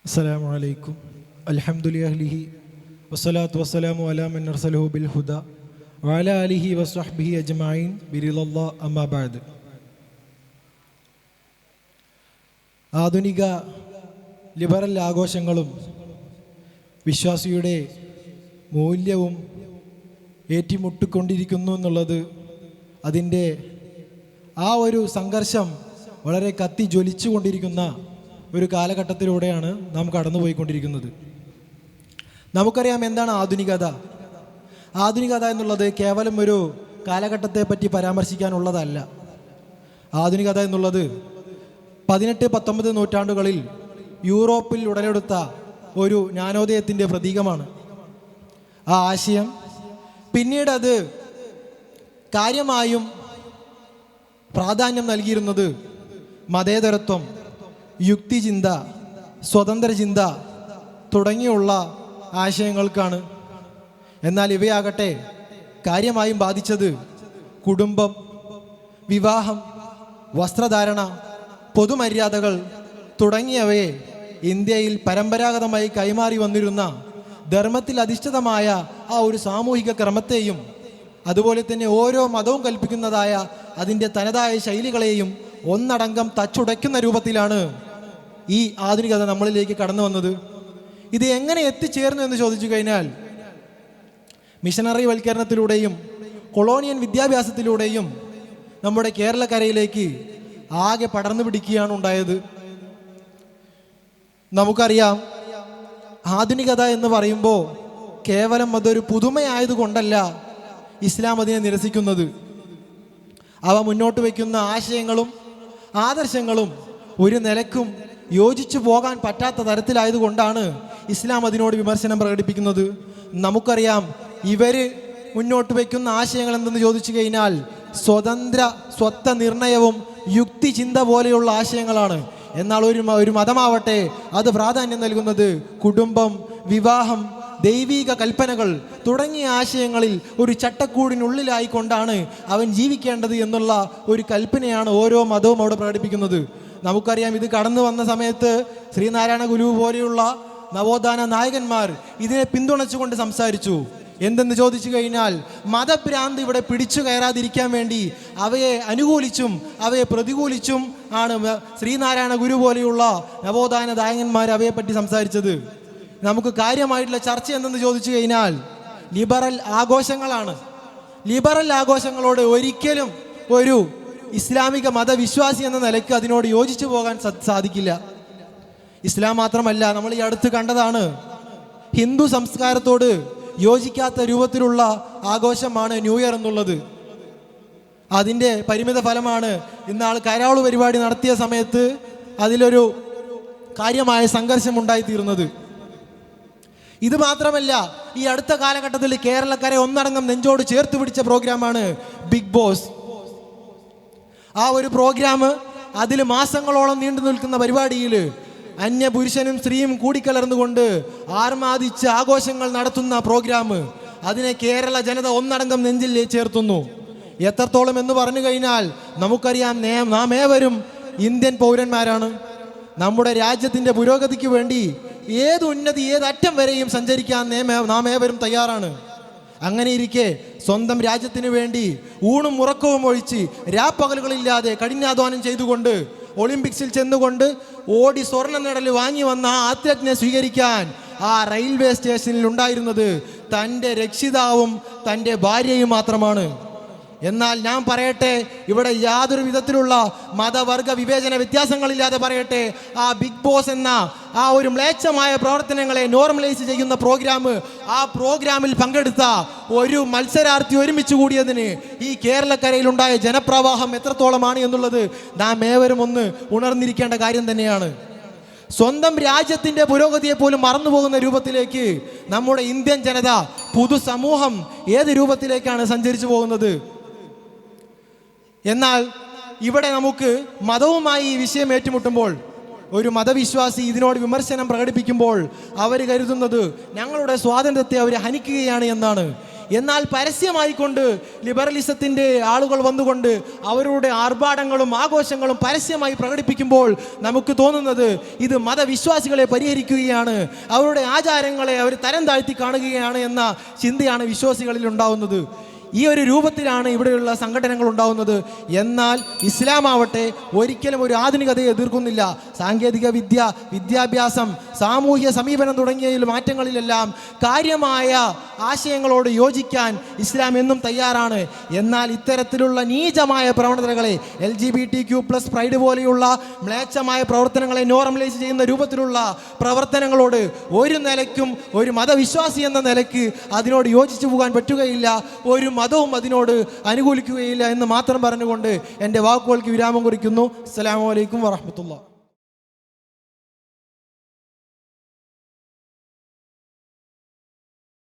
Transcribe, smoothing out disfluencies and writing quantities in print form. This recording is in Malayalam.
അസ്സലാമു അലൈക്കും അൽഹംദുലില്ലാഹി വസ്സലാത്തു വസ്സലാമു അലാ മൻ അർസലഹു ബിൽ ഹുദാ വഅലാ ആലിഹി വസ്വഹ്ബിഹി അജ്മഈൻ ബിറിളല്ലാഹ് അമ്മാ ബഅദ്. ആധുനിക ലിബറൽ ആഘോഷങ്ങളും വിശ്വാസിയുടെ മൂല്യവും ഏറ്റുമുട്ടിക്കൊണ്ടിരിക്കുന്നു എന്നുള്ളത് അതിൻ്റെ ആ ഒരു സംഘർഷം വളരെ കത്തി ജ്വലിച്ചു കൊണ്ടിരിക്കുന്ന ഒരു കാലഘട്ടത്തിലൂടെയാണ് നാം കടന്നുപോയിക്കൊണ്ടിരിക്കുന്നത്. നമുക്കറിയാം എന്താണ് ആധുനികത. ആധുനികത എന്നുള്ളത് കേവലം ഒരു കാലഘട്ടത്തെ പറ്റി പരാമർശിക്കാനുള്ളതല്ല. ആധുനികത എന്നുള്ളത് 18-19 നൂറ്റാണ്ടുകളിൽ യൂറോപ്പിൽ ഉടലെടുത്ത ഒരു ജ്ഞാനോദയത്തിൻ്റെ പ്രതീകമാണ്. ആ ആശയം പിന്നീട് അത് കാര്യമായും പ്രാധാന്യം നൽകിയിരുന്നത് മതേതരത്വം, യുക്തിചിന്ത, സ്വതന്ത്ര ചിന്ത തുടങ്ങിയുള്ള ആശയങ്ങൾക്കാണ്. എന്നാൽ ഇവയാകട്ടെ കാര്യമായും ബാധിച്ചത് കുടുംബം, വിവാഹം, വസ്ത്രധാരണ, പൊതുമര്യാദകൾ തുടങ്ങിയവയെ ഇന്ത്യയിൽ പരമ്പരാഗതമായി കൈമാറി വന്നിരുന്ന ധർമ്മത്തിൽ അധിഷ്ഠിതമായ ആ ഒരു സാമൂഹിക ക്രമത്തെയും അതുപോലെ തന്നെ ഓരോ മതവും കൽപ്പിക്കുന്നതായ അതിൻ്റെ തനതായ ശൈലികളെയും ഒന്നടങ്കം തച്ചുടയ്ക്കുന്ന രൂപത്തിലാണ് ഈ ആധുനികത നമ്മളിലേക്ക് കടന്നു വന്നത്. ഇത് എങ്ങനെ എത്തിച്ചേർന്നു എന്ന് ചോദിച്ചു കഴിഞ്ഞാൽ മിഷനറി വൽക്കരണത്തിലൂടെയും കൊളോണിയൻ വിദ്യാഭ്യാസത്തിലൂടെയും നമ്മുടെ കേരളക്കരയിലേക്ക് ആകെ പടർന്നു പിടിക്കുകയാണ് ഉണ്ടായത്. നമുക്കറിയാം ആധുനികത എന്ന് പറയുമ്പോൾ കേവലം അതൊരു പുതുമയായതുകൊണ്ടല്ല ഇസ്ലാം അതിനെ നിരസിക്കുന്നത്. അവ മുന്നോട്ട് വയ്ക്കുന്ന ആശയങ്ങളും ആദർശങ്ങളും ഒരു നിലക്കും യോജിച്ചു പോകാൻ പറ്റാത്ത തരത്തിലായതുകൊണ്ടാണ് ഇസ്ലാം അതിനോട് വിമർശനം പ്രകടിപ്പിക്കുന്നത്. നമുക്കറിയാം ഇവർ മുന്നോട്ട് വയ്ക്കുന്ന ആശയങ്ങൾ എന്തെന്ന് ചോദിച്ചു കഴിഞ്ഞാൽ സ്വത്ത നിർണയവും യുക്തിചിന്ത പോലെയുള്ള ആശയങ്ങളാണ്. എന്നാൽ ഒരു മതമാവട്ടെ അത് പ്രാധാന്യം നൽകുന്നത് കുടുംബം, വിവാഹം, ദൈവിക കൽപ്പനകൾ തുടങ്ങിയ ആശയങ്ങളിൽ ഒരു ചട്ടക്കൂടിനുള്ളിലായിക്കൊണ്ടാണ് അവൻ ജീവിക്കേണ്ടത് എന്നുള്ള ഒരു കൽപ്പനയാണ് ഓരോ മതവും അവിടെ പ്രകടിപ്പിക്കുന്നത്. നമുക്കറിയാം ഇത് കടന്നു വന്ന സമയത്ത് ശ്രീനാരായണ ഗുരു പോലെയുള്ള നവോത്ഥാന നായകന്മാർ ഇതിനെ പിന്തുണച്ചുകൊണ്ട് സംസാരിച്ചു. എന്തെന്ന് ചോദിച്ചു കഴിഞ്ഞാൽ മതഭ്രാന്ത് ഇവിടെ പിടിച്ചു കയറാതിരിക്കാൻ വേണ്ടി അവയെ അനുകൂലിച്ചും അവയെ പ്രതികൂലിച്ചും ആണ് ശ്രീനാരായണ ഗുരു പോലെയുള്ള നവോത്ഥാന നായകന്മാർ അവയെപ്പറ്റി സംസാരിച്ചത്. നമുക്ക് കാര്യമായിട്ടുള്ള ചർച്ച എന്തെന്ന് ചോദിച്ചു കഴിഞ്ഞാൽ ലിബറൽ ആഘോഷങ്ങളാണ്. ലിബറൽ ആഘോഷങ്ങളോട് ഒരിക്കലും ഒരു ഇസ്ലാമിക മതവിശ്വാസി എന്ന നിലയ്ക്ക് അതിനോട് യോജിച്ചു പോകാൻ സാധിക്കില്ല. ഇസ്ലാം മാത്രമല്ല, നമ്മൾ ഈ അടുത്ത് കണ്ടതാണ് ഹിന്ദു സംസ്കാരത്തോട് യോജിക്കാത്ത രൂപത്തിലുള്ള ആഘോഷമാണ് ന്യൂ ഇയർ എന്നുള്ളത്. അതിൻ്റെ പരിമിത ഫലമാണ് ഇന്നാൾ കരോൾ പരിപാടി നടത്തിയ സമയത്ത് അതിലൊരു കാര്യമായ സംഘർഷം ഉണ്ടായിത്തീർന്നത്. ഇത് മാത്രമല്ല, ഈ അടുത്ത കാലഘട്ടത്തിൽ കേരളക്കരെ ഒന്നടങ്കം നെഞ്ചോട് ചേർത്ത് പിടിച്ച പ്രോഗ്രാമാണ് ബിഗ് ബോസ്. ആ ഒരു പ്രോഗ്രാം അതിൽ മാസങ്ങളോളം നീണ്ടു നിൽക്കുന്ന പരിപാടിയിൽ അന്യപുരുഷനും സ്ത്രീയും കൂടിക്കലർന്നുകൊണ്ട് ആർമാദിച്ച് ആഘോഷങ്ങൾ നടത്തുന്ന പ്രോഗ്രാം അതിനെ കേരള ജനത ഒന്നടങ്കം നെഞ്ചിൽ ചേർത്തുന്നു. എത്രത്തോളം എന്ന് പറഞ്ഞു കഴിഞ്ഞാൽ നമുക്കറിയാം നാം ഏവരും ഇന്ത്യൻ പൗരന്മാരാണ്. നമ്മുടെ രാജ്യത്തിൻ്റെ പുരോഗതിക്ക് വേണ്ടി ഏത് ഉന്നതി, ഏത് അറ്റം വരെയും സഞ്ചരിക്കാൻ നാം ഏവരും തയ്യാറാണ്. അങ്ങനെ ഇരിക്കെ സ്വന്തം രാജ്യത്തിന് വേണ്ടി ഊണും ഉറക്കവും ഒഴിച്ച് രാപ്പകലുകളില്ലാതെ കഠിനാധ്വാനം ചെയ്തുകൊണ്ട് ഒളിമ്പിക്സിൽ ചെന്നുകൊണ്ട് ഓടി സ്വർണ്ണ മെഡൽ വാങ്ങി വന്ന ആ അത്ലറ്റിനെ സ്വീകരിക്കാൻ ആ റെയിൽവേ സ്റ്റേഷനിൽ ഉണ്ടായിരുന്നത് തൻ്റെ രക്ഷിതാവും തൻ്റെ ഭാര്യയും മാത്രമാണ്. എന്നാൽ ഞാൻ പറയട്ടെ, ഇവിടെ യാതൊരു വിധത്തിലുള്ള മതവർഗ വിവേചന വ്യത്യാസങ്ങളില്ലാതെ പറയട്ടെ, ആ ബിഗ് ബോസ് എന്ന ആ ഒരു മ്ലേച്ഛമായ പ്രവർത്തനങ്ങളെ നോർമലൈസ് ചെയ്യുന്ന ആ പ്രോഗ്രാമിൽ പങ്കെടുത്ത ഒരു മത്സരാർത്ഥി ഒരുമിച്ച് കൂടിയതിന് ഈ കേരളക്കരയിലുണ്ടായ ജനപ്രവാഹം എത്രത്തോളമാണ് എന്നുള്ളത് നാം ഏവരും ഒന്ന് ഉണർന്നിരിക്കേണ്ട കാര്യം തന്നെയാണ്. സ്വന്തം രാജ്യത്തിൻ്റെ പുരോഗതിയെ പോലും മറന്നുപോകുന്ന രൂപത്തിലേക്ക് നമ്മുടെ ഇന്ത്യൻ ജനത, പൊതുസമൂഹം ഏത് രൂപത്തിലേക്കാണ് സഞ്ചരിച്ചു പോകുന്നത്. എന്നാൽ ഇവിടെ നമുക്ക് മതവുമായി ഈ വിഷയം ഏറ്റുമുട്ടുമ്പോൾ ഒരു മതവിശ്വാസി ഇതിനോട് വിമർശനം പ്രകടിപ്പിക്കുമ്പോൾ അവർ കരുതുന്നത് ഞങ്ങളുടെ സ്വാതന്ത്ര്യത്തെ അവർ ഹനിക്കുകയാണ് എന്നാണ്. എന്നാൽ പരസ്യമായിക്കൊണ്ട് ലിബറലിസത്തിൻ്റെ ആളുകൾ വന്നുകൊണ്ട് അവരുടെ ആർഭാടങ്ങളും ആഘോഷങ്ങളും പരസ്യമായി പ്രകടിപ്പിക്കുമ്പോൾ നമുക്ക് തോന്നുന്നത് ഇത് മതവിശ്വാസികളെ പരിഹരിക്കുകയാണ്, അവരുടെ ആചാരങ്ങളെ അവർ തരം താഴ്ത്തി കാണുകയാണ് എന്ന ചിന്തയാണ് വിശ്വാസികളിൽ ഉണ്ടാവുന്നത്. ഈ ഒരു രൂപത്തിലാണ് ഇവിടെയുള്ള സംഘടനകൾ ഉണ്ടാവുന്നത്. എന്നാൽ ഇസ്ലാം ആവട്ടെ ഒരിക്കലും ഒരു ആധുനികതയെ എതിർക്കുന്നില്ല. സാങ്കേതിക വിദ്യ, വിദ്യാഭ്യാസം, സാമൂഹ്യ സമീപനം തുടങ്ങിയ മാറ്റങ്ങളിലെല്ലാം കാര്യമായ ആശയങ്ങളോട് യോജിക്കാൻ ഇസ്ലാം എന്നും തയ്യാറാണ്. എന്നാൽ ഇത്തരത്തിലുള്ള നീചമായ പ്രവണതകളെ LGBTQ+ പ്രൈഡ് പോലെയുള്ള മ്ലേച്ഛമായ പ്രവർത്തനങ്ങളെ നോർമലൈസ് ചെയ്യുന്ന രൂപത്തിലുള്ള പ്രവർത്തനങ്ങളോട് ഒരു നിലയ്ക്കും ഒരു മതവിശ്വാസി എന്ന നിലയ്ക്ക് അതിനോട് യോജിച്ചു പോകാൻ പറ്റുകയില്ല. ഒരു മതവും അതിനോട് അനുകൂലിക്കുകയില്ല എന്ന് മാത്രം പറഞ്ഞുകൊണ്ട് എൻ്റെ വാക്കുകൾക്ക് വിരാമം കുറിക്കുന്നു. അസ്സലാമു അലൈക്കും വറഹ്മത്തുള്ളാഹി.